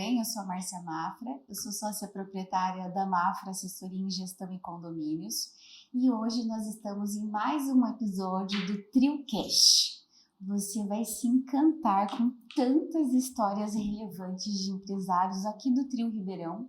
bem? Eu sou a Márcia Mafra, eu sou sócia proprietária da Mafra Assessoria em Gestão e Condomínios e hoje nós estamos em mais um episódio do TrioCast. Você vai se encantar com tantas histórias relevantes de empresários aqui do Trio Ribeirão.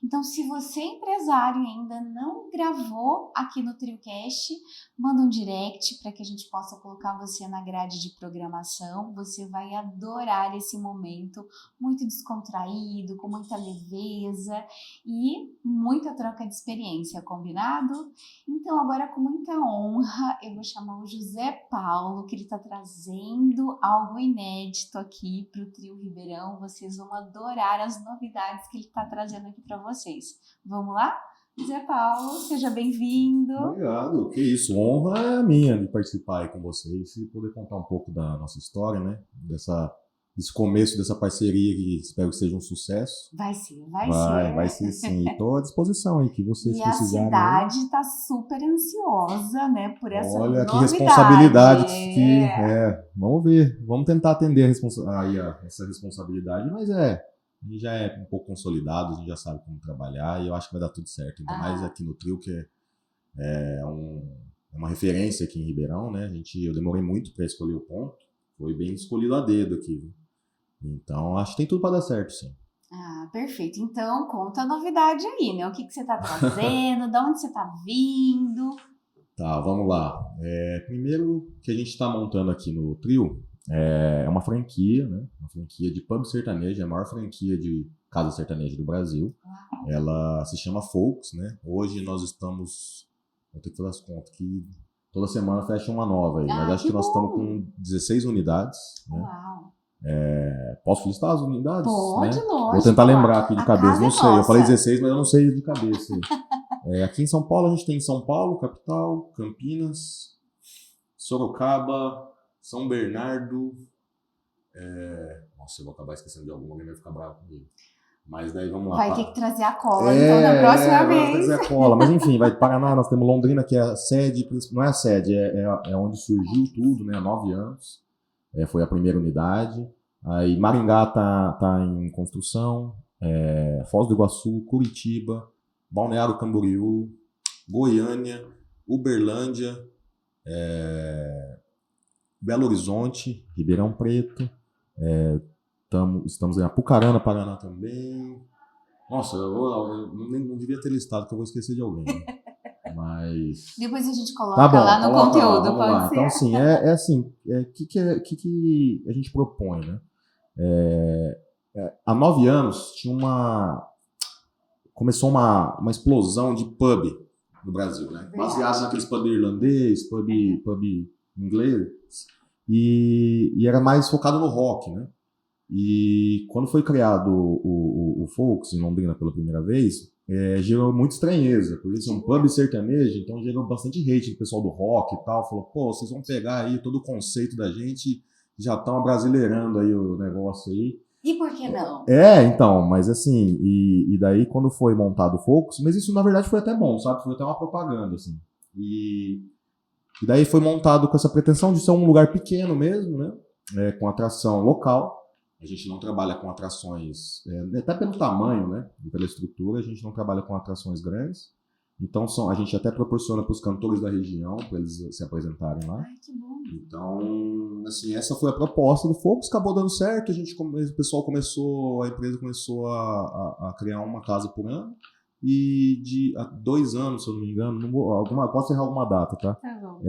Então, se você é empresário e ainda não gravou aqui no TrioCast, manda um direct para que a gente possa colocar você na grade de programação. Você vai adorar esse momento, muito descontraído, com muita leveza e muita troca de experiência, combinado? Então, agora com muita honra, eu vou chamar o José Paulo, que ele está trazendo algo inédito aqui para o Trio Ribeirão. Vocês vão adorar as novidades que ele está trazendo aqui para vocês. Vamos lá? José Paulo, seja bem-vindo. Obrigado, que isso, honra é minha de participar aí com vocês e poder contar um pouco da nossa história, né? Desse começo dessa parceria que espero que seja um sucesso. Vai ser. Vai ser sim. Estou à disposição aí, que vocês precisarem. E a cidade está super ansiosa, né, por essa novidade. Olha que responsabilidade. Vamos ver, vamos tentar atender essa responsabilidade, mas a gente já é um pouco consolidado, a gente já sabe como trabalhar e eu acho que vai dar tudo certo. Ainda mais aqui no Trio, que é uma referência aqui em Ribeirão, né? Eu demorei muito para escolher o ponto, foi bem escolhido a dedo aqui. Viu? Então, acho que tem tudo para dar certo, sim. Perfeito. Então, conta a novidade aí, né? O que você está trazendo, de onde você está vindo? Tá, vamos lá. Primeiro que a gente está montando aqui no Trio é uma franquia, né? Uma franquia de pub sertanejo, é a maior franquia de casa sertaneja do Brasil. Uau. Ela se chama Folks, né? Hoje nós estamos, vou ter que fazer as contas, que toda semana fecha uma nova aí, mas acho que nós estamos com 16 unidades, né? Uau. Posso listar as unidades? Pode, né? lógico. Vou tentar lembrar aqui de cabeça, não sei. Nossa. Eu falei 16, mas eu não sei de cabeça. Aqui em São Paulo, a gente tem São Paulo, capital, Campinas, Sorocaba, São Bernardo. Nossa, eu vou acabar esquecendo de alguma, alguém vai ficar bravo comigo. Mas daí vamos lá. Vai ter que trazer a cola, então, na próxima vez. Vai trazer a cola. Mas enfim, vai Paraná, nós temos Londrina, que é a sede, não é a sede, é onde surgiu tudo, né? Há 9 anos. Foi a primeira unidade. Aí Maringá tá em construção. Foz do Iguaçu, Curitiba, Balneário Camboriú, Goiânia, Uberlândia, Belo Horizonte, Ribeirão Preto, estamos em Apucarana, Paraná também. Nossa, eu não devia ter listado, que eu vou esquecer de alguém. Né? Mas... Depois a gente coloca lá no conteúdo, vamos lá. Então, assim, que a gente propõe, né? Há 9 anos começou uma explosão de pub no Brasil, né? Baseado naqueles pub irlandês, pub inglês, e era mais focado no rock, né? E quando foi criado o Folks em Londrina pela primeira vez, gerou muita estranheza, porque isso é um pub sertanejo, então gerou bastante hate do pessoal do rock e tal, falou, pô, vocês vão pegar aí todo o conceito da gente, já estão abrasileirando aí o negócio aí. E por que não? Então, mas assim, e daí quando foi montado o Folks, mas isso na verdade foi até bom, sabe? Foi até uma propaganda, assim. E daí foi montado com essa pretensão de ser um lugar pequeno mesmo, né? Com atração local. A gente não trabalha com atrações, até pelo tamanho, né? E pela estrutura, a gente não trabalha com atrações grandes. Então a gente até proporciona para os cantores da região, para eles se apresentarem lá. Ai, que bom. Então, assim, essa foi a proposta do Folks, acabou dando certo, a empresa começou a criar uma casa por ano, e há 2 anos, se eu não me engano, posso errar alguma data, tá? Tá bom.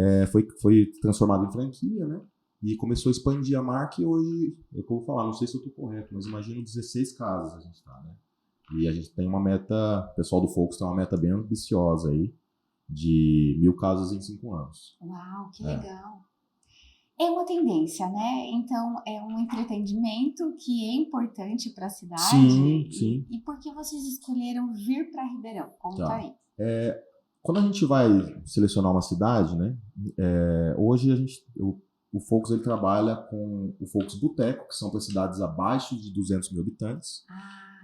Foi transformado em franquia, né? E começou a expandir a marca e hoje, eu vou falar, não sei se eu estou correto, mas imagino 16 casas a gente tá, né? E a gente tem uma meta, o pessoal do Folks tem uma meta bem ambiciosa aí, de 1.000 casas em 5 anos. Uau, que legal. É uma tendência, né? Então, é um entretenimento que é importante para a cidade. Sim. E por que vocês escolheram vir para Ribeirão? Conta aí. Quando a gente vai selecionar uma cidade, né? Hoje o Folks ele trabalha com o Folks Boteco, que são para cidades abaixo de 200 mil habitantes.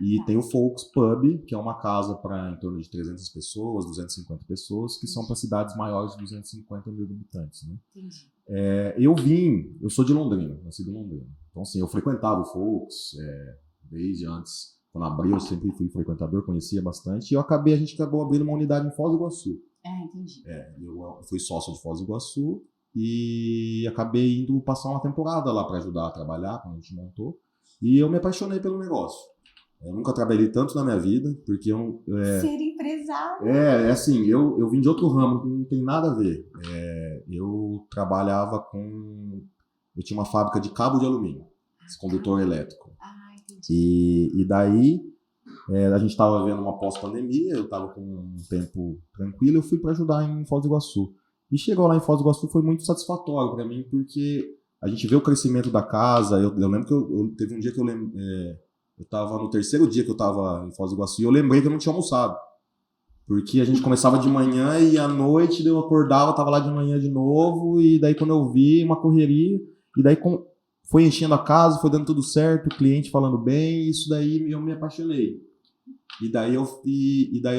E tem o Folks Pub, que é uma casa para em torno de 300 pessoas, 250 pessoas, que são para cidades maiores de 250 mil habitantes. Né? Entendi. Eu sou de Londrina, nasci em Londrina. Então, assim, eu frequentava o Folks desde antes quando abriu, eu sempre fui frequentador, conhecia bastante. E a gente acabou abrindo uma unidade em Foz do Iguaçu. Entendi. Eu fui sócio de Foz do Iguaçu e acabei indo passar uma temporada lá para ajudar a trabalhar, quando a gente montou. E eu me apaixonei pelo negócio. Eu nunca trabalhei tanto na minha vida, porque Ser empresário. assim, eu vim de outro ramo, que não tem nada a ver. Eu trabalhava eu tinha uma fábrica de cabo de alumínio, condutor elétrico. Entendi. E daí, a gente estava vendo uma pós-pandemia, eu estava com um tempo tranquilo, eu fui para ajudar em Foz do Iguaçu. E chegou lá em Foz do Iguaçu, foi muito satisfatório para mim, porque a gente vê o crescimento da casa. Eu lembro que teve um dia que eu estava no terceiro dia que eu estava em Foz do Iguaçu e eu lembrei que eu não tinha almoçado. Porque a gente começava de manhã e à noite eu acordava, estava lá de manhã de novo, e daí quando eu vi, uma correria, e daí foi enchendo a casa, foi dando tudo certo, o cliente falando bem, e isso daí eu me apaixonei. E daí eu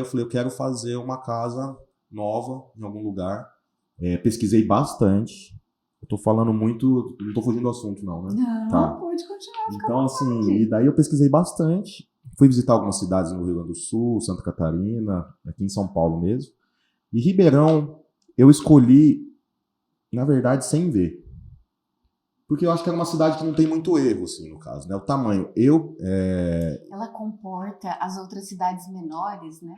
falei, eu quero fazer uma casa nova em algum lugar. Pesquisei bastante. Eu tô falando muito, não tô fugindo do assunto não, né? Não, Tá. pode continuar. Então, assim, e daí eu pesquisei bastante. Fui visitar algumas cidades no Rio Grande do Sul, Santa Catarina, aqui em São Paulo mesmo. E Ribeirão, eu escolhi, na verdade, sem ver. Porque eu acho que era uma cidade que não tem muito erro, assim, no caso, né? O tamanho. Ela comporta as outras cidades menores, né?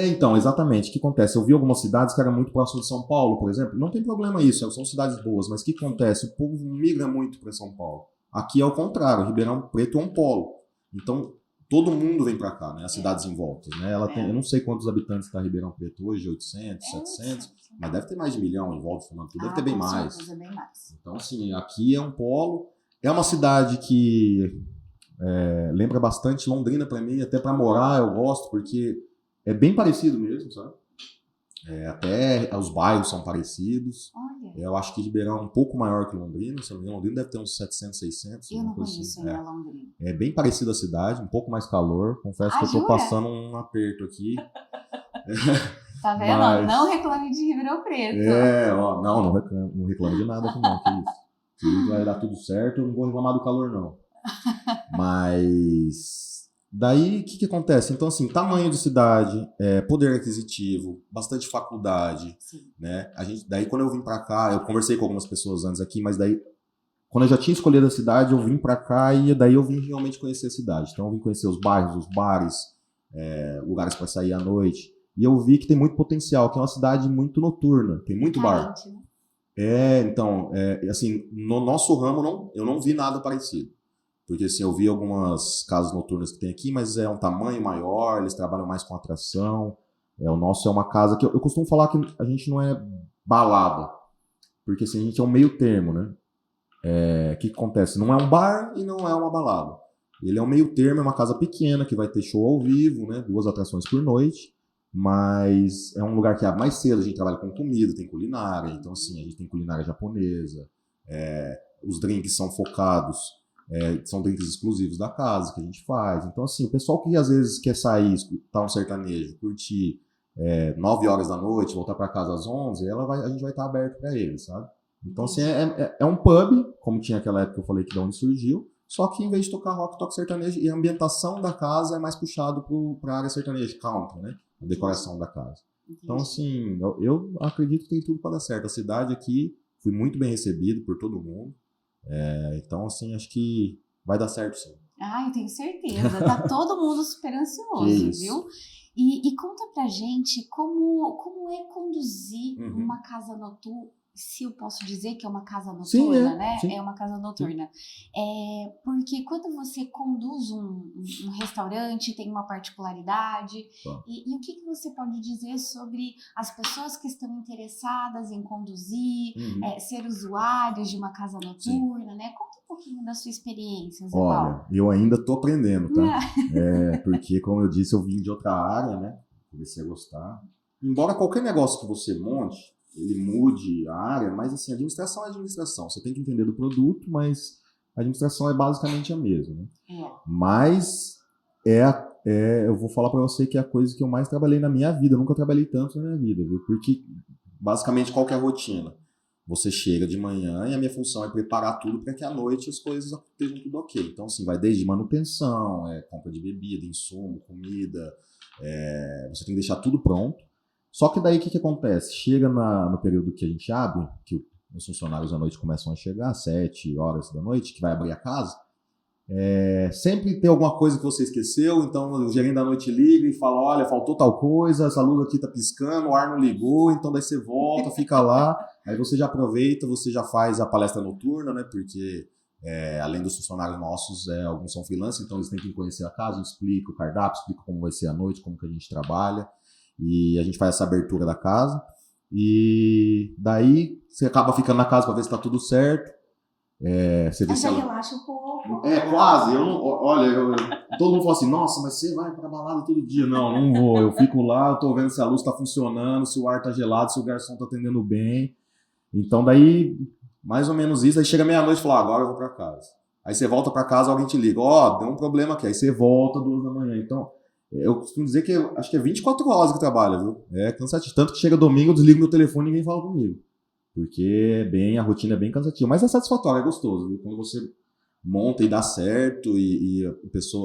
Então, exatamente. O que acontece? Eu vi algumas cidades que eram muito próximas de São Paulo, por exemplo. Não tem problema isso, são cidades boas. Mas o que acontece? O povo migra muito para São Paulo. Aqui é o contrário. Ribeirão Preto é um polo. Então, todo mundo vem para cá, né? As cidades em volta, né? Ela tem, eu não sei quantos habitantes está Ribeirão Preto hoje, 800, 700, mas deve ter mais de 1 milhão em volta, falando tudo, deve ter bem mais. Bem mais. Então, assim, aqui é um polo. É uma cidade que lembra bastante Londrina para mim, até para morar eu gosto, porque é bem parecido mesmo, sabe? Até os bairros são parecidos. Olha. Eu acho que Ribeirão é um pouco maior que Londrina. Se não me engano, Londrina deve ter uns 700, 600. Eu não conheço ainda Londrina. É bem parecido a cidade, um pouco mais calor. Confesso que eu tô passando um aperto aqui. Tá vendo? Mas... Não reclame de Ribeirão Preto. Não reclamo de nada aqui não, que isso. Que vai dar tudo certo, eu não vou reclamar do calor não. Mas... Daí, o que acontece? Então, assim, tamanho de cidade, poder aquisitivo, bastante faculdade, né? Daí, quando eu vim pra cá, eu conversei com algumas pessoas antes aqui, mas daí, quando eu já tinha escolhido a cidade, eu vim pra cá e daí eu vim realmente conhecer a cidade. Então, eu vim conhecer os bairros, os bares, lugares para sair à noite. E eu vi que tem muito potencial, que é uma cidade muito noturna, tem muito bar. Então, assim, no nosso ramo, eu não vi nada parecido. Porque assim, eu vi algumas casas noturnas que tem aqui, mas é um tamanho maior, eles trabalham mais com atração. O nosso é uma casa que eu costumo falar que a gente não é balada, porque assim, a gente é um meio termo, né? O que acontece? Não é um bar e não é uma balada. Ele é um meio termo, é uma casa pequena que vai ter show ao vivo, né? 2 atrações por noite, mas é um lugar que abre mais cedo, a gente trabalha com comida, tem culinária, então assim, a gente tem culinária japonesa, os drinks são focados. São drinks exclusivos da casa que a gente faz. Então, assim, o pessoal que às vezes quer sair, escutar um sertanejo, curtir 9 horas da noite, voltar para casa às 11, a gente vai estar aberto para eles, sabe? Então, assim, é um pub, como tinha aquela época que eu falei que de onde surgiu, só que em vez de tocar rock, toca sertanejo, e a ambientação da casa é mais puxado para a área sertaneja, country, né? A decoração da casa. Então, assim, eu acredito que tem tudo para dar certo. A cidade aqui, fui muito bem recebido por todo mundo. Então, assim, acho que vai dar certo, sim. Eu tenho certeza. Tá todo mundo super ansioso, viu? E conta pra gente como é conduzir uma casa noturna, se eu posso dizer que é uma casa noturna, né? Sim. É uma casa noturna. Porque quando você conduz um restaurante, tem uma particularidade. E o que você pode dizer sobre as pessoas que estão interessadas em conduzir, ser usuários de uma casa noturna, né? Conta um pouquinho da sua experiência, Zé Paulo. Olha, eu ainda tô aprendendo, tá? Porque, como eu disse, eu vim de outra área, né? Comecei a gostar. Embora qualquer negócio que você monte, ele mude a área, mas assim, administração é administração. Você tem que entender do produto, mas a administração é basicamente a mesma, né? Mas eu vou falar para você que é a coisa que eu mais trabalhei na minha vida. Eu nunca trabalhei tanto na minha vida, viu? Porque basicamente qual que é a rotina? você chega de manhã e a minha função é preparar tudo para que à noite as coisas estejam tudo ok. Então, assim, vai desde manutenção, compra de bebida, insumo, comida, você tem que deixar tudo pronto. Só que daí o que acontece? Chega no período que a gente abre, que os funcionários à noite começam a chegar, às 7 horas da noite, que vai abrir a casa, sempre tem alguma coisa que você esqueceu, então o gerente da noite liga e fala, olha, faltou tal coisa, essa luz aqui tá piscando, o ar não ligou, então daí você volta, fica lá, aí você já aproveita, você já faz a palestra noturna, né, porque além dos funcionários nossos, alguns são freelancers, então eles têm que conhecer a casa, explica o cardápio, explica como vai ser a noite, como que a gente trabalha, e a gente faz essa abertura da casa, e daí você acaba ficando na casa para ver se tá tudo certo. Você vê já relaxa um pouco. Quase. Todo mundo fala assim, nossa, mas você vai pra balada todo dia. Não vou. Eu fico lá, eu tô vendo se a luz tá funcionando, se o ar tá gelado, se o garçom tá atendendo bem. Então daí, mais ou menos isso. Aí chega meia-noite e fala, agora eu vou pra casa. Aí você volta pra casa, alguém te liga, deu um problema aqui. Aí você volta 2 da manhã. Então, eu costumo dizer que acho que é 24 horas que trabalha, viu? É cansativo. Tanto que chega domingo, eu desligo meu telefone e ninguém fala comigo. Porque a rotina é bem cansativa. Mas é satisfatório, é gostoso, viu? Quando você monta e dá certo e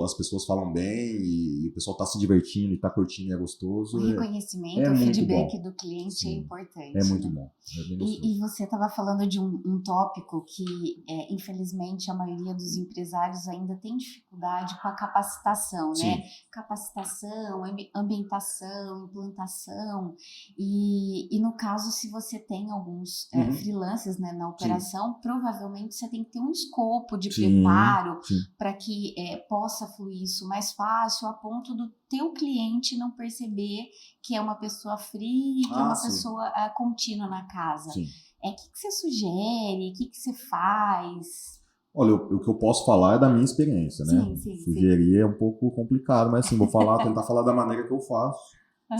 as pessoas falam bem e o pessoal tá se divertindo e tá curtindo e é gostoso. O reconhecimento, o feedback do cliente Sim, é importante. É muito bom. E você estava falando de um tópico que, infelizmente, a maioria dos empresários ainda tem dificuldade com a capacitação, Sim. né? Capacitação, ambientação, implantação. E no caso, se você tem alguns freelancers, né, na operação, Sim. provavelmente você tem que ter um escopo de preparo para que possa fluir isso mais fácil, a ponto do teu cliente não perceber que é uma pessoa fria, que é uma pessoa contínua na casa. O que você sugere? O que você faz? Olha, o que eu posso falar é da minha experiência, né? Sugerir é um pouco complicado, mas assim, vou tentar falar da maneira que eu faço.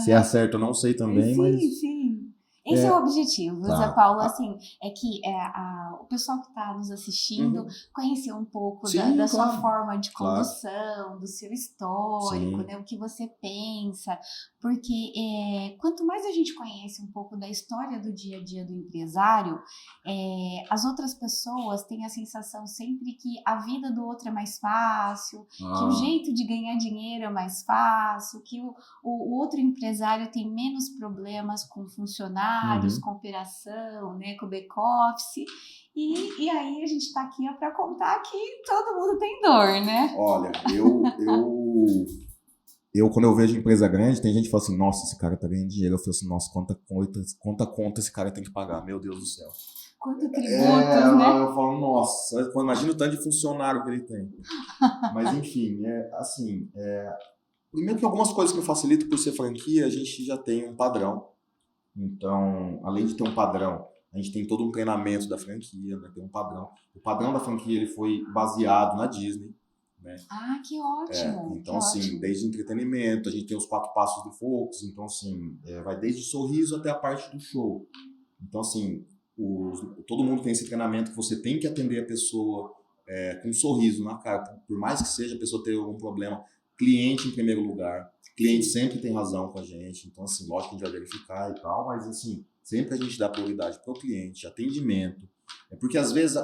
Se é certo, eu não sei também, mas... Sim. Esse é o objetivo, Zé Paulo, assim, é que o pessoal que está nos assistindo conhecer um pouco da sua forma de condução, do seu histórico, né, o que você pensa, porque quanto mais a gente conhece um pouco da história do dia a dia do empresário, as outras pessoas têm a sensação sempre que a vida do outro é mais fácil, que o jeito de ganhar dinheiro é mais fácil, que o outro empresário tem menos problemas com funcionários, com operação, né, com back-office, e aí a gente está aqui para contar que todo mundo tem dor, né? Olha, eu quando eu vejo empresa grande, tem gente que fala assim, nossa, esse cara tá ganhando dinheiro. Eu falo assim, nossa, quanta conta esse cara tem que pagar, meu Deus do céu. Quanto tributos, né? Eu falo, nossa, imagina o tanto de funcionário que ele tem. Mas enfim, primeiro que algumas coisas que eu facilito por ser franquia, a gente já tem um padrão. Então, além de ter um padrão, a gente tem todo um treinamento da franquia, né? Tem um padrão. O padrão da franquia ele foi baseado na Disney, né? Que ótimo! Então, assim, desde entretenimento, a gente tem os 4 passos do Focus, então, assim, vai desde sorriso até a parte do show. Então, assim, todo mundo tem esse treinamento que você tem que atender a pessoa com um sorriso na cara, por mais que seja a pessoa ter algum problema. Cliente em primeiro lugar. Cliente sempre tem razão com a gente. Então, assim, lógico que a gente vai verificar e tal, mas, assim, sempre a gente dá prioridade para o cliente, atendimento. Porque, às vezes,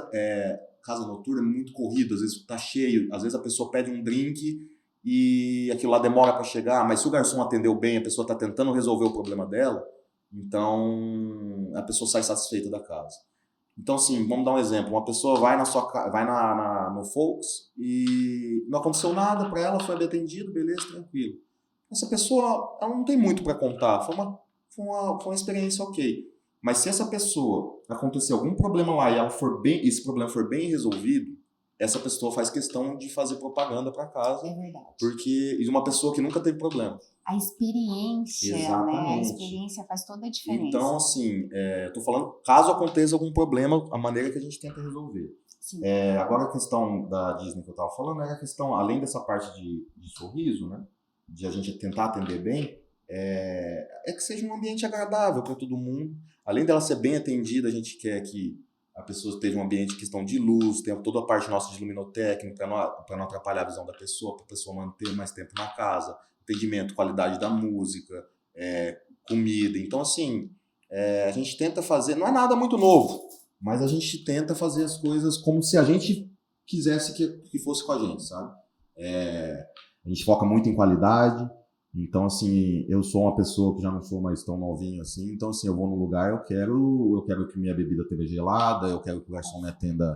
casa noturna é muito corrido, às vezes tá cheio, às vezes a pessoa pede um drink e aquilo lá demora para chegar, mas se o garçom atendeu bem, a pessoa tá tentando resolver o problema dela, então a pessoa sai satisfeita da casa. Então, assim, vamos dar um exemplo. Uma pessoa vai no Focus e não aconteceu nada para ela, foi bem atendido, beleza, tranquilo. Essa pessoa, ela não tem muito para contar, foi uma experiência ok. Mas se essa pessoa acontecer algum problema lá e esse problema for bem resolvido, essa pessoa faz questão de fazer propaganda para casa. É verdade. Porque uma pessoa que nunca teve problema. A experiência, Exatamente. Né? A experiência faz toda a diferença. Então, assim, tô falando, caso aconteça algum problema, a maneira que a gente tenta resolver. Sim. Agora a questão da Disney que eu tava falando é a questão, além dessa parte de sorriso, né? De a gente tentar atender bem, que seja um ambiente agradável para todo mundo. Além dela ser bem atendida, a gente quer que a pessoa esteja um ambiente de questão de luz, tem toda a parte nossa de luminotécnico para não atrapalhar a visão da pessoa, para a pessoa manter mais tempo na casa, atendimento, qualidade da música, comida. Então, assim, a gente tenta fazer, não é nada muito novo, mas a gente tenta fazer as coisas como se a gente quisesse que fosse com a gente, sabe? A gente foca muito em qualidade, então, assim, eu sou uma pessoa que já não sou mais tão novinho assim, então, assim, eu vou num lugar, eu quero que minha bebida esteja gelada, eu quero que o garçom me atenda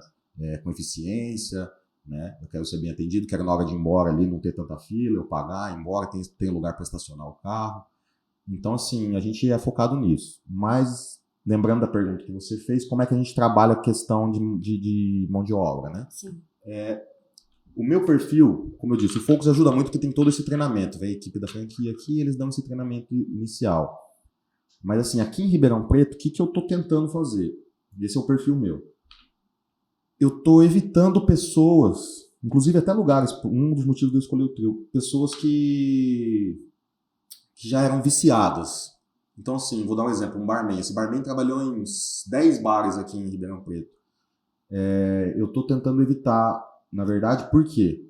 com eficiência, né? Eu quero ser bem atendido, quero na hora de ir embora ali não ter tanta fila, eu pagar, ir embora, tem lugar para estacionar o carro. Então, assim, a gente é focado nisso. Mas, lembrando da pergunta que você fez, como é que a gente trabalha a questão de mão de obra, né? Sim. O meu perfil, como eu disse, o Focus ajuda muito porque tem todo esse treinamento. Vem a equipe da franquia aqui, eles dão esse treinamento inicial. Mas, assim, aqui em Ribeirão Preto, o que eu estou tentando fazer? Esse é o perfil meu. Eu estou evitando pessoas, inclusive até lugares, um dos motivos de eu escolher o trio, pessoas que já eram viciadas. Então, assim, vou dar um exemplo, um barman. Esse barman trabalhou em uns 10 bares aqui em Ribeirão Preto. Eu estou tentando evitar, na verdade, por quê?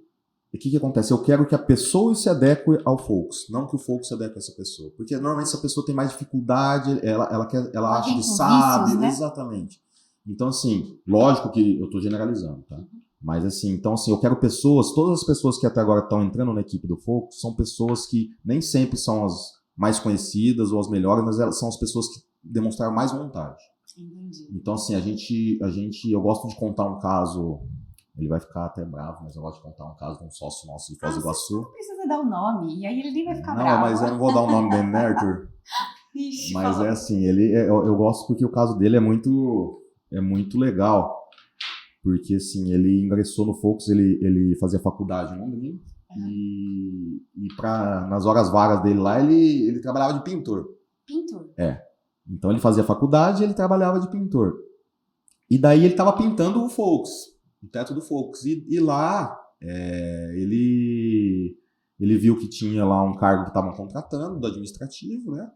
E o que acontece? Eu quero que a pessoa se adeque ao Focus, não que o Focus se adeque a essa pessoa. Porque normalmente essa pessoa tem mais dificuldade, ela acha que sabe. Vícios, né? Exatamente. Então, assim, lógico que eu estou generalizando, tá? Mas, assim, então, assim, eu quero pessoas, todas as pessoas que até agora estão entrando na equipe do Focus são pessoas que nem sempre são as mais conhecidas ou as melhores, mas elas são as pessoas que demonstraram mais vontade. Entendi. Então, assim, eu gosto de contar um caso, ele vai ficar até bravo, mas eu gosto de contar um caso de um sócio nosso de Foz do Iguaçu. Você não precisa dar o nome, e aí ele nem vai ficar Não, bravo. mas eu não vou dar o nome dele, né, Arthur? Ixi, Mas fala. é assim, eu gosto porque o caso dele é muito legal. Porque, assim, ele ingressou no Focus, ele fazia faculdade em Londrina. E nas horas vagas dele lá, ele trabalhava de pintor. Pintor? Então, ele fazia faculdade e ele trabalhava de pintor. E daí, ele estava pintando o Focus, o teto do Focus. E lá, ele viu que tinha lá um cargo que estavam contratando, do administrativo, né?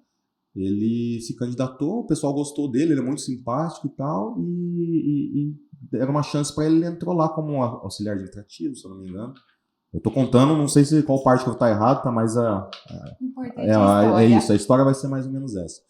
Ele se candidatou, o pessoal gostou dele, ele é muito simpático e tal, e era uma chance para ele, ele entrou lá como auxiliar administrativo, se eu não me engano. Eu tô contando, não sei se qual parte que eu tá errado, tá, mas Importante é a história. é isso, a história vai ser mais ou menos essa.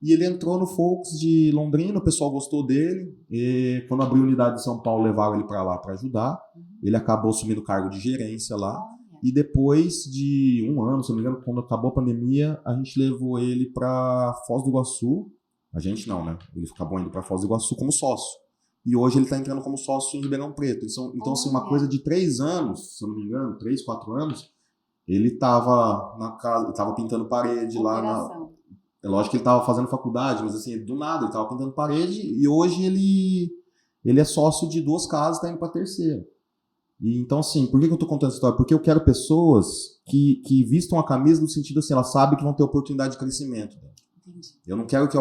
E ele entrou no Focus de Londrina, o pessoal gostou dele, e quando abriu a unidade de São Paulo, levaram ele para lá para ajudar. Ele acabou assumindo o cargo de gerência lá. E depois de um ano, se não me engano, quando acabou a pandemia, a gente levou ele para Foz do Iguaçu. A gente não, né? Ele acabou indo para Foz do Iguaçu como sócio. E hoje ele está entrando como sócio em Ribeirão Preto. Então assim, uma coisa de 3 anos, se eu não me engano, 3, 4 anos, ele estava na casa, estava pintando parede lá na... É lógico que ele estava fazendo faculdade, mas assim, do nada, ele estava pintando parede e hoje ele é sócio de 2 casas, está indo para a terceira. E, então, assim, por que eu estou contando essa história? Porque eu quero pessoas que vistam a camisa no sentido assim, elas sabem que vão ter oportunidade de crescimento. Entendi. Eu não quero que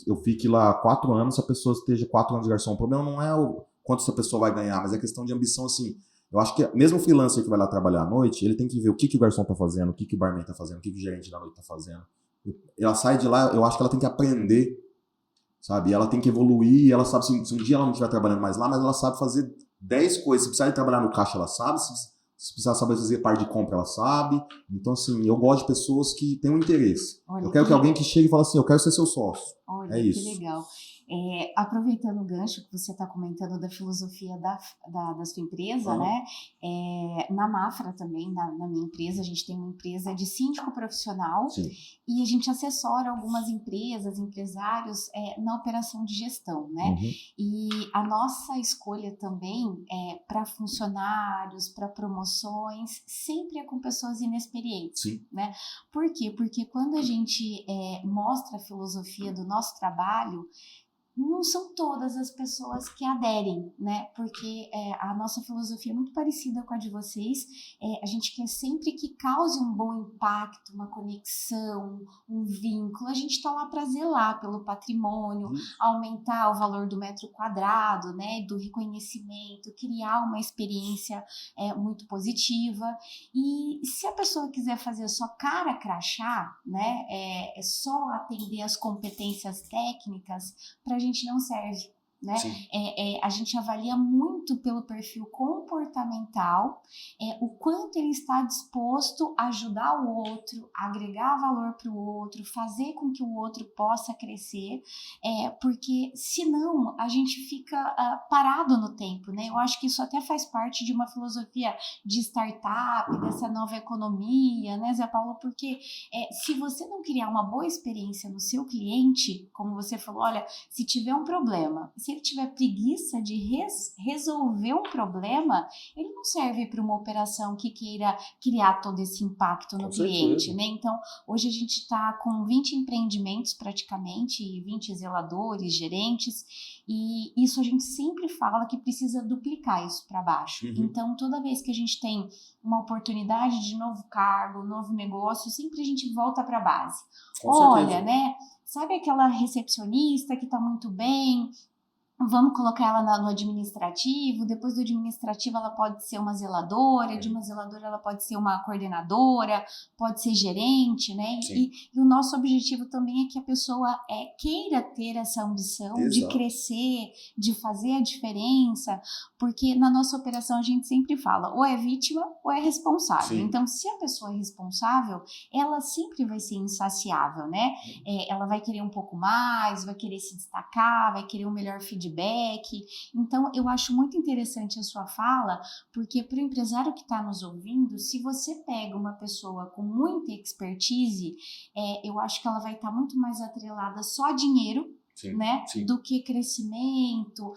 eu fique lá 4 anos, se a pessoa esteja 4 anos de garçom. O problema não é o quanto essa pessoa vai ganhar, mas é questão de ambição, assim. Eu acho que mesmo o freelancer que vai lá trabalhar à noite, ele tem que ver o que o garçom está fazendo, o que o barman está fazendo, o que o gerente da noite está fazendo. Ela sai de lá, eu acho que ela tem que aprender, sabe? E ela tem que evoluir, e ela sabe, se um dia ela não estiver trabalhando mais lá, mas ela sabe fazer 10 coisas. Se precisar de trabalhar no caixa, ela sabe. Se precisar saber fazer parte de compra, ela sabe. Então, assim, eu gosto de pessoas que têm um interesse. Olha, eu quero que alguém que chegue e fale assim, eu quero ser seu sócio. Olha, que legal. Aproveitando o gancho que você está comentando da filosofia da sua empresa, né? Na Mafra também, na minha empresa, a gente tem uma empresa de síndico profissional. Sim. E a gente assessora algumas empresas, empresários na operação de gestão, né? Uhum. E a nossa escolha também para funcionários, para promoções, sempre é com pessoas inexperientes. Sim. Né? Por quê? Porque quando a gente mostra a filosofia do nosso trabalho, não são todas as pessoas que aderem, né? Porque a nossa filosofia é muito parecida com a de vocês. A gente quer sempre que cause um bom impacto, uma conexão, um vínculo. A gente está lá para zelar pelo patrimônio, aumentar o valor do metro quadrado, né? Do reconhecimento, criar uma experiência muito positiva. E se a pessoa quiser fazer só cara crachá, né? Só atender as competências técnicas, para a gente não serve, né? A gente avalia muito pelo perfil comportamental, o quanto ele está disposto a ajudar o outro, agregar valor para o outro, fazer com que o outro possa crescer, porque senão a gente fica parado no tempo, né? Eu acho que isso até faz parte de uma filosofia de startup, dessa nova economia, né, Zé Paulo? Porque se você não criar uma boa experiência no seu cliente, como você falou, olha, se tiver um problema, se ele tiver preguiça de resolver um problema, ele não serve para uma operação que queira criar todo esse impacto no cliente, né? Então, hoje a gente está com 20 empreendimentos praticamente, 20 zeladores, gerentes, e isso a gente sempre fala que precisa duplicar isso para baixo. Então, toda vez que a gente tem uma oportunidade de novo cargo, novo negócio, sempre a gente volta para a base. Olha, né? Sabe aquela recepcionista que está muito bem? Vamos colocar ela no administrativo, depois do administrativo ela pode ser uma zeladora, de uma zeladora ela pode ser uma coordenadora, pode ser gerente, né? E o nosso objetivo também é que a pessoa queira ter essa ambição de crescer, de fazer a diferença, porque na nossa operação a gente sempre fala, ou é vítima ou é responsável. Então, se a pessoa é responsável, ela sempre vai ser insaciável, né? Ela vai querer um pouco mais, vai querer se destacar, vai querer um melhor feedback. Então, eu acho muito interessante a sua fala, porque para o empresário que está nos ouvindo, se você pega uma pessoa com muita expertise, eu acho que ela vai estar muito mais atrelada só a dinheiro, né? Do que crescimento,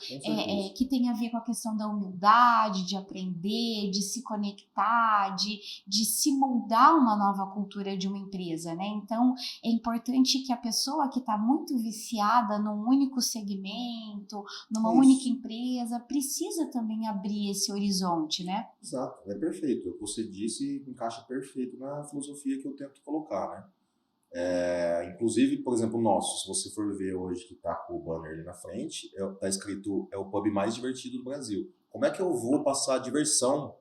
que tem a ver com a questão da humildade, de aprender, de se conectar, de se moldar uma nova cultura de uma empresa, né? Então, é importante que a pessoa que está muito viciada num único segmento, numa única empresa, precisa também abrir esse horizonte, né? Exato, é perfeito. O que você disse encaixa perfeito na filosofia que eu tento colocar, né? Inclusive, por exemplo, o nosso, se você for ver hoje que está com o banner ali na frente, está escrito, é o pub mais divertido do Brasil. Como é que eu vou passar diversão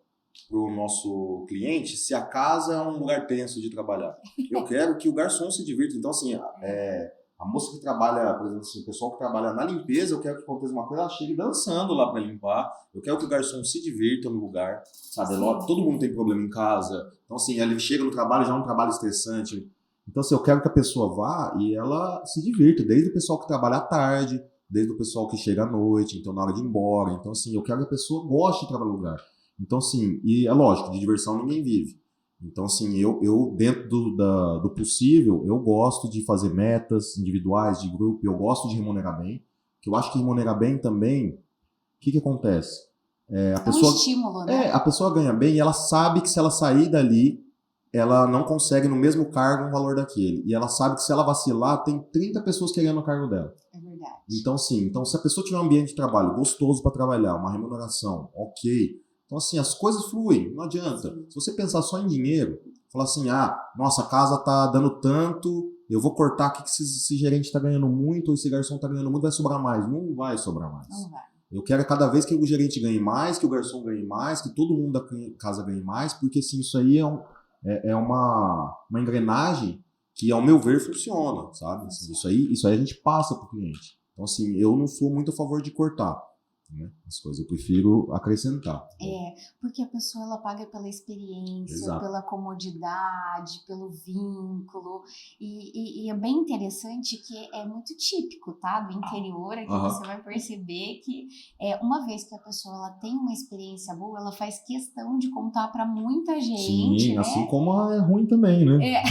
para o nosso cliente se a casa é um lugar tenso de trabalhar? Eu quero que o garçom se divirta. Então, assim, a moça que trabalha, por exemplo, assim, o pessoal que trabalha na limpeza, eu quero que aconteça uma coisa, ela chegue dançando lá para limpar. Eu quero que o garçom se divirta no lugar, sabe? Todo mundo tem problema em casa. Então, assim, ele chega no trabalho, já é um trabalho estressante. Então, assim, eu quero que a pessoa vá e ela se divirta, desde o pessoal que trabalha à tarde, desde o pessoal que chega à noite, então na hora de ir embora. Então, assim, eu quero que a pessoa goste de trabalhar no lugar. Então, assim, e é lógico, de diversão ninguém vive. Então, assim, eu dentro do possível, eu gosto de fazer metas individuais, de grupo, eu gosto de remunerar bem, que eu acho que remunerar bem também, o que acontece? Um estímulo, né? A pessoa ganha bem e ela sabe que se ela sair dali, ela não consegue no mesmo cargo um valor daquele. E ela sabe que se ela vacilar, tem 30 pessoas querendo o cargo dela. É verdade. Então, sim. Então, se a pessoa tiver um ambiente de trabalho gostoso para trabalhar, uma remuneração, ok. Então, assim, as coisas fluem. Não adianta. Se você pensar só em dinheiro, falar assim, nossa, a casa tá dando tanto, eu vou cortar aqui que esse gerente tá ganhando muito, ou esse garçom tá ganhando muito, vai sobrar mais. Não vai sobrar mais. Não vai. Eu quero cada vez que o gerente ganhe mais, que o garçom ganhe mais, que todo mundo da casa ganhe mais, porque, assim, isso aí é uma engrenagem que, ao meu ver, funciona, sabe? Assim, isso aí a gente passa para o cliente. Então, assim, eu não sou muito a favor de cortar, né, as coisas, eu prefiro acrescentar. Porque a pessoa ela paga pela experiência, Exato. Pela comodidade, pelo vínculo, e é bem interessante que é muito típico, tá? Do interior, aqui você vai perceber que uma vez que a pessoa ela tem uma experiência boa, ela faz questão de contar para muita gente. Sim, né? assim como é ruim também, né?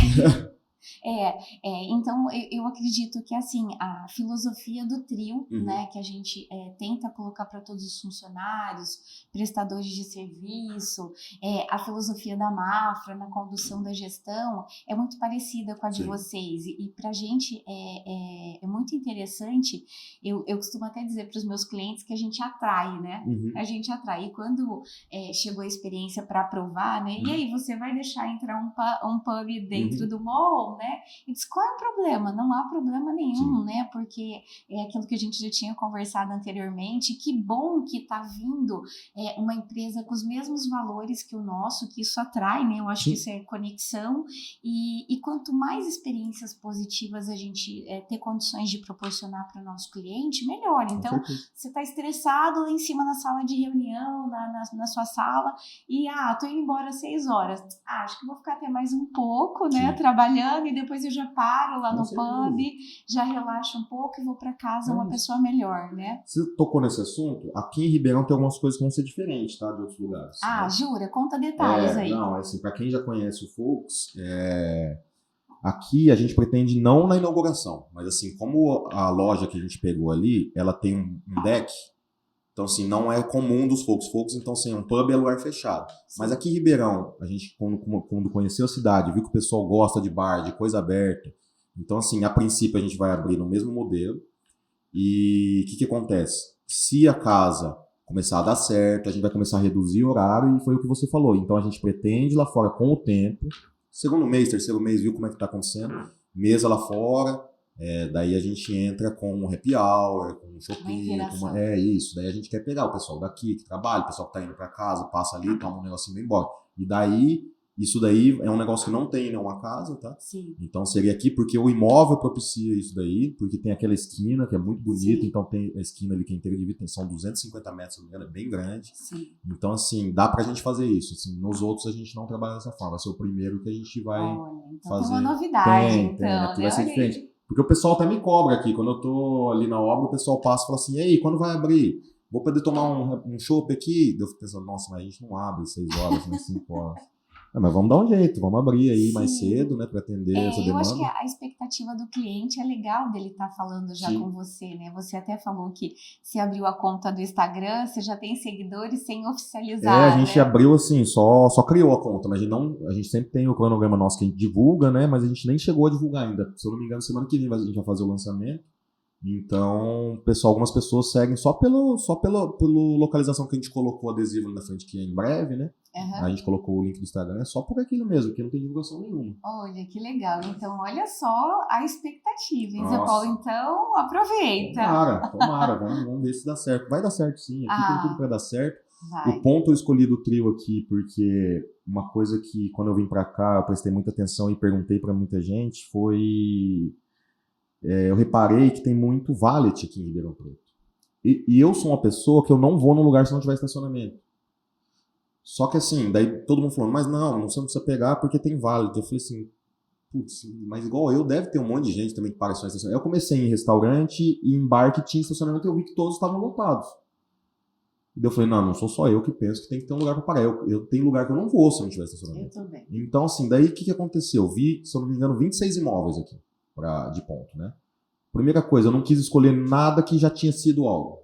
Então eu acredito que assim a filosofia do trio, né, que a gente tenta colocar para todos os funcionários, prestadores de serviço, a filosofia da Mafra na condução da gestão é muito parecida com a de vocês, e para a gente é muito interessante. Eu costumo até dizer para os meus clientes que a gente atrai, né? A gente atrai. E quando chegou a experiência para aprovar, né? E aí, você vai deixar entrar um pub dentro do mall, né? né? E diz, qual é o problema? Não há problema nenhum, Sim. né? Porque é aquilo que a gente já tinha conversado anteriormente, que bom que está vindo uma empresa com os mesmos valores que o nosso, que isso atrai, né? Eu acho que Sim. isso é conexão, e quanto mais experiências positivas a gente ter condições de proporcionar para o nosso cliente, melhor. Com Então, certeza. você está estressado lá em cima na sala de reunião, na sua sala, e tô indo embora às 6 horas. Acho que vou ficar até mais um pouco, né, Sim. trabalhando, e depois eu já paro lá Com no certeza. pub, já relaxo um pouco e vou para casa uma pessoa melhor, né? Você tocou nesse assunto, aqui em Ribeirão tem algumas coisas que vão ser diferentes, tá, de outros lugares. Né? Jura? Conta detalhes aí. Não, assim, para quem já conhece o Folks, aqui a gente pretende não na inauguração, mas assim, como a loja que a gente pegou ali, ela tem um deck, então assim, não é comum dos Folks, então assim, um pub é lugar fechado. Sim. Mas aqui em Ribeirão, a gente quando conheceu a cidade, viu que o pessoal gosta de bar, de coisa aberta, então assim, a princípio a gente vai abrir no mesmo modelo, e o que acontece? Se a casa começar a dar certo, a gente vai começar a reduzir o horário, e foi o que você falou, então a gente pretende lá fora com o tempo, segundo mês, terceiro mês, viu como é que tá acontecendo, mesa lá fora, daí a gente entra com um happy hour, com um shopping, isso, daí a gente quer pegar o pessoal daqui que trabalha, o pessoal que tá indo para casa, passa ali, toma um negocinho e vai embora. E daí, isso daí é um negócio que não tem em nenhuma casa, tá? Sim. Então seria aqui, porque o imóvel propicia isso daí, porque tem aquela esquina que é muito bonita, sim. Então tem a esquina ali que é inteira de vida, são 250 metros, se não me engano, é bem grande. Sim. Então assim, dá pra gente fazer isso, assim, nos outros a gente não trabalha dessa forma, vai ser o primeiro que a gente vai então fazer. Tem uma novidade, então, aqui vai ser diferente. Porque o pessoal até me cobra aqui, quando eu tô ali na obra, o pessoal passa e fala assim, e aí, quando vai abrir? Vou poder tomar um chopp aqui? Eu fico pensando, nossa, mas a gente não abre 6 horas, né, 5 horas. Mas vamos dar um jeito, vamos abrir aí mais cedo, né, para atender essa demanda. Eu acho que a expectativa do cliente é legal dele estar falando já com você, né? Você até falou que se abriu a conta do Instagram, você já tem seguidores sem oficializar, a gente abriu assim, só criou a conta, mas a gente sempre tem o cronograma nosso que a gente divulga, né, mas a gente nem chegou a divulgar ainda. Se eu não me engano, semana que vem a gente vai fazer o lançamento. Então, algumas pessoas seguem só pela localização que a gente colocou adesivo na frente, que é em breve, né? Uhum. A gente colocou o link do Instagram, é só por aquilo mesmo, que não tem divulgação nenhuma. Olha, que legal. Então, olha só a expectativa, hein, Zé Paulo? Então, aproveita. Tomara. Vamos ver se dá certo. Vai dar certo sim, aqui tem tudo para dar certo. Vai. O ponto eu escolhi do trio aqui, porque uma coisa que quando eu vim para cá, eu prestei muita atenção e perguntei para muita gente, foi... eu reparei que tem muito valet aqui em Ribeirão Preto. E eu sou uma pessoa que eu não vou num lugar se não tiver estacionamento. Só que assim, daí todo mundo falando, mas não, você não precisa pegar porque tem valet. Eu falei assim, putz, mas igual eu, deve ter um monte de gente também que paga só estacionamento. Eu comecei em restaurante e em bar que tinha estacionamento e eu vi que todos estavam lotados. E daí eu falei, não sou só eu que penso que tem que ter um lugar para pagar. Eu tenho lugar que eu não vou se não tiver estacionamento. Eu também. Então assim, daí o que aconteceu? Eu vi, se eu não me engano, 26 imóveis aqui de ponto, né? Primeira coisa, eu não quis escolher nada que já tinha sido algo.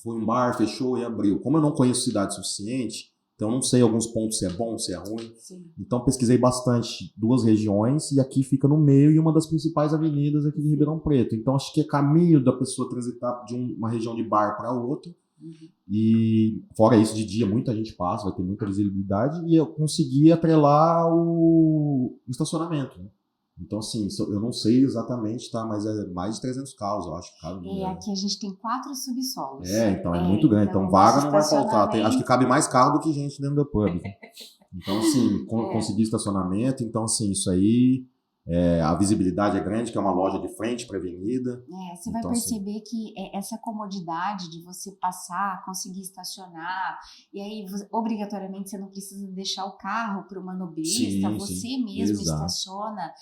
Foi um bar, fechou e abriu. Como eu não conheço cidade suficiente, então eu não sei alguns pontos se é bom, se é ruim. Sim. Então pesquisei bastante 2 regiões e aqui fica no meio e uma das principais avenidas aqui de Ribeirão Preto. Então acho que é caminho da pessoa transitar de uma região de bar para outra. Uhum. E fora isso, de dia muita gente passa, vai ter muita visibilidade e eu consegui atrelar o estacionamento, né? Então, assim, eu não sei exatamente, tá? Mas é mais de 300 carros, eu acho. Aqui a gente tem 4 subsolos. Então é muito grande. Então, vaga não vai faltar. Acho que cabe mais carro do que gente dentro do pub. Então, assim, conseguir estacionamento. Então, assim, isso aí... a visibilidade é grande, que é uma loja de frente para a avenida. Você vai perceber que essa comodidade de você passar, conseguir estacionar, e aí obrigatoriamente você não precisa deixar o carro para o manobrista, você mesmo estaciona.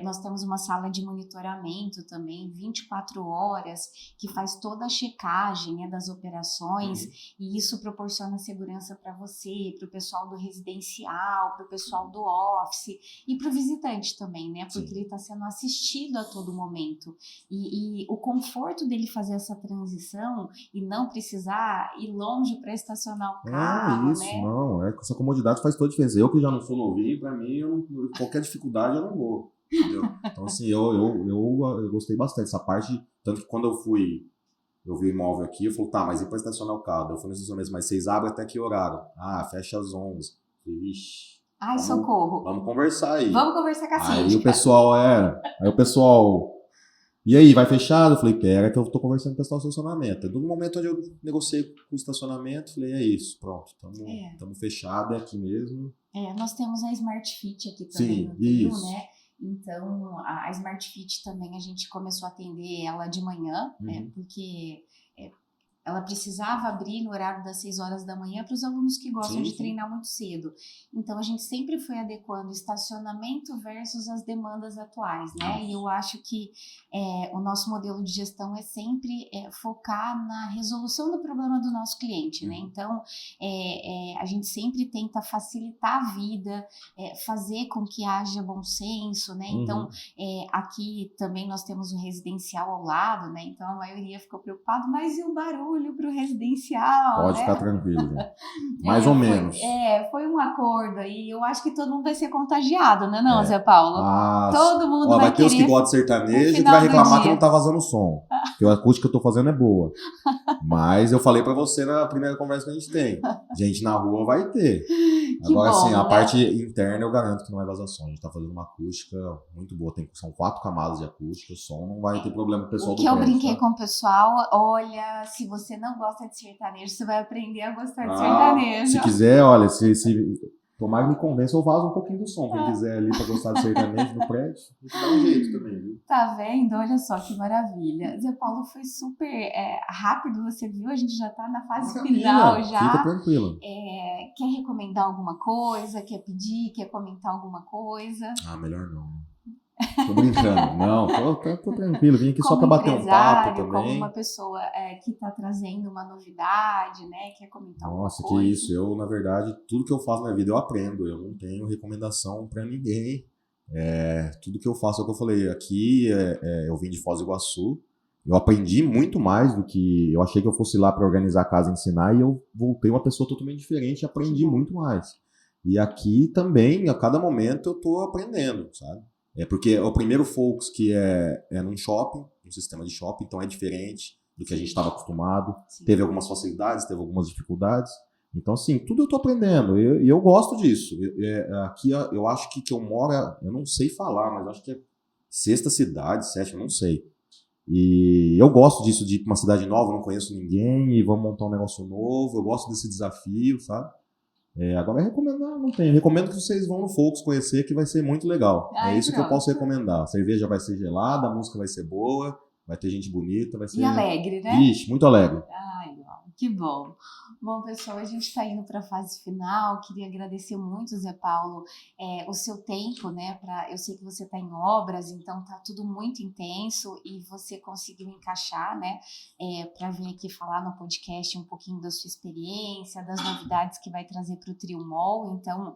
Nós temos uma sala de monitoramento também, 24 horas, que faz toda a checagem, né, das operações, e isso proporciona segurança para você, para o pessoal do residencial, para o pessoal do office e para o visitante também, né? Porque ele está sendo assistido a todo momento. E o conforto dele fazer essa transição e não precisar ir longe para estacionar o carro, né? Não, essa comodidade faz toda a diferença. Eu que já não sou novinho, para mim, qualquer dificuldade eu não vou. Entendeu? Então, assim, eu gostei bastante dessa parte. Tanto que quando eu vi o imóvel aqui, eu falei, tá, mas e para estacionar o carro? Eu fui no estacionamento, mas vocês abrem até que horário? Fecha às 11. Eu falei, vixe. Ai, socorro. Vamos conversar aí. Vamos conversar com a síndica. Aí o pessoal, e aí, vai fechado? Eu falei, pera que eu tô conversando com o pessoal do estacionamento. No momento onde eu negociei com o estacionamento, falei, é isso, pronto, estamos fechados, é aqui mesmo. Nós temos a Smart Fit aqui também no Trio, né? Então, a Smart Fit também a gente começou a atender ela de manhã, né? Porque ela precisava abrir no horário das 6 horas da manhã para os alunos que gostam de treinar muito cedo. Então, a gente sempre foi adequando o estacionamento versus as demandas atuais, né? E eu acho que o nosso modelo de gestão é sempre focar na resolução do problema do nosso cliente, né? Então, a gente sempre tenta facilitar a vida, fazer com que haja bom senso, né? Então, aqui também nós temos um residencial ao lado, né? Então, a maioria ficou preocupada, mas e o barulho para o residencial? Pode ficar tranquilo, né? Mais ou menos. Foi um acordo aí. Eu acho que todo mundo vai ser contagiado, né, não, Zé Paulo? Todo mundo vai ter os que gostam de sertanejo que vai reclamar que não tá vazando som. Porque a acústica que eu tô fazendo é boa. Mas eu falei pra você na primeira conversa que a gente tem. Gente na rua vai ter. Agora, assim, a parte interna eu garanto que não vai vazar som. A gente tá fazendo uma acústica muito boa. São 4 camadas de acústica. O som não vai ter problema com o pessoal do prédio. O que eu brinquei com o pessoal, olha, se você não gosta de sertanejo, você vai aprender a gostar de sertanejo. Se quiser, olha, tomar me convence, eu vazo um pouquinho do som. Quem quiser ali pra gostar de sertanejo no prédio, a gente dá um jeito também, viu? Tá vendo? Olha só que maravilha. Zé Paulo, foi super rápido, você viu? A gente já tá na fase final já. Fica tranquilo. Quer recomendar alguma coisa? Quer pedir? Quer comentar alguma coisa? Melhor não. Tô brincando. Não, tô tranquilo. Vim aqui só pra bater um papo também. Como uma pessoa que tá trazendo uma novidade, né? Quer comentar alguma coisa? Nossa, que isso. Eu, na verdade, tudo que eu faço na vida eu aprendo. Eu não tenho recomendação pra ninguém. Tudo que eu faço é o que eu falei. Aqui, eu vim de Foz do Iguaçu. Eu aprendi muito mais do que... Eu achei que eu fosse lá pra organizar a casa e ensinar. E eu voltei uma pessoa totalmente diferente e aprendi muito mais. E aqui também, a cada momento, eu tô aprendendo, sabe? Porque o primeiro Focus que é num shopping, um sistema de shopping, então é diferente do que a gente estava acostumado. Sim. Teve algumas facilidades, teve algumas dificuldades. Então, assim, tudo eu estou aprendendo e eu gosto disso. Aqui eu acho que eu moro, eu não sei falar, mas acho que é 6ª cidade, 7ª, não sei. E eu gosto disso, de ir para uma cidade nova, não conheço ninguém e vamos montar um negócio novo. Eu gosto desse desafio, sabe? Agora recomendar, não tem. Recomendo que vocês vão no Focus conhecer, que vai ser muito legal. Isso que eu posso recomendar. A cerveja vai ser gelada, a música vai ser boa, vai ter gente bonita, vai ser... E alegre, né? Ixi, muito alegre. Ai, que bom. Bom, pessoal, a gente está indo para a fase final. Queria agradecer muito, Zé Paulo, o seu tempo, né? Eu sei que você está em obras, então tá tudo muito intenso e você conseguiu encaixar, né? Para vir aqui falar no podcast um pouquinho da sua experiência, das novidades que vai trazer para o Trio Mall. Então,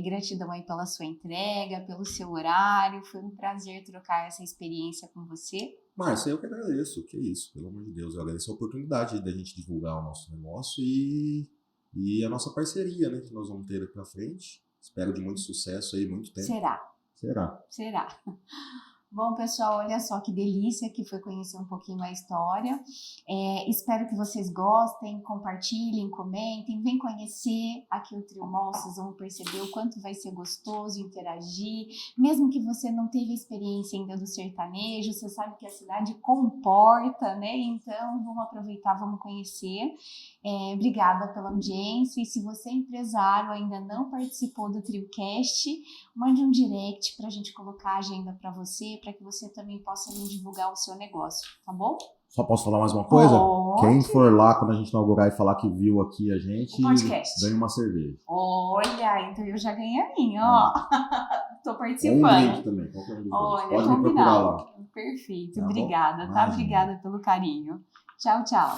gratidão aí pela sua entrega, pelo seu horário. Foi um prazer trocar essa experiência com você. Márcia, eu que agradeço, que isso, pelo amor de Deus, eu agradeço a oportunidade da gente divulgar o nosso negócio e a nossa parceria, né, que nós vamos ter daqui pra frente. Espero de muito sucesso aí, muito tempo. Será. Bom, pessoal, olha só que delícia que foi conhecer um pouquinho a história. Espero que vocês gostem, compartilhem, comentem, vem conhecer aqui o Trio Mall, vocês vão perceber o quanto vai ser gostoso interagir. Mesmo que você não teve experiência ainda do sertanejo, você sabe que a cidade comporta, né? Então, vamos aproveitar, vamos conhecer. Obrigada pela audiência e se você é empresário ainda não participou do TrioCast, mande um direct para a gente colocar a agenda para você, para que você também possa divulgar o seu negócio, tá bom? Só posso falar mais uma coisa? Pode. Quem for lá quando a gente inaugurar e falar que viu aqui a gente, ganha uma cerveja. Olha, então eu já ganhei a minha, ó. Tô participando. Um drink também, qualquer um dos dois. Pode me procurar lá. Perfeito, obrigada, tá? Obrigada pelo carinho. Tchau, tchau.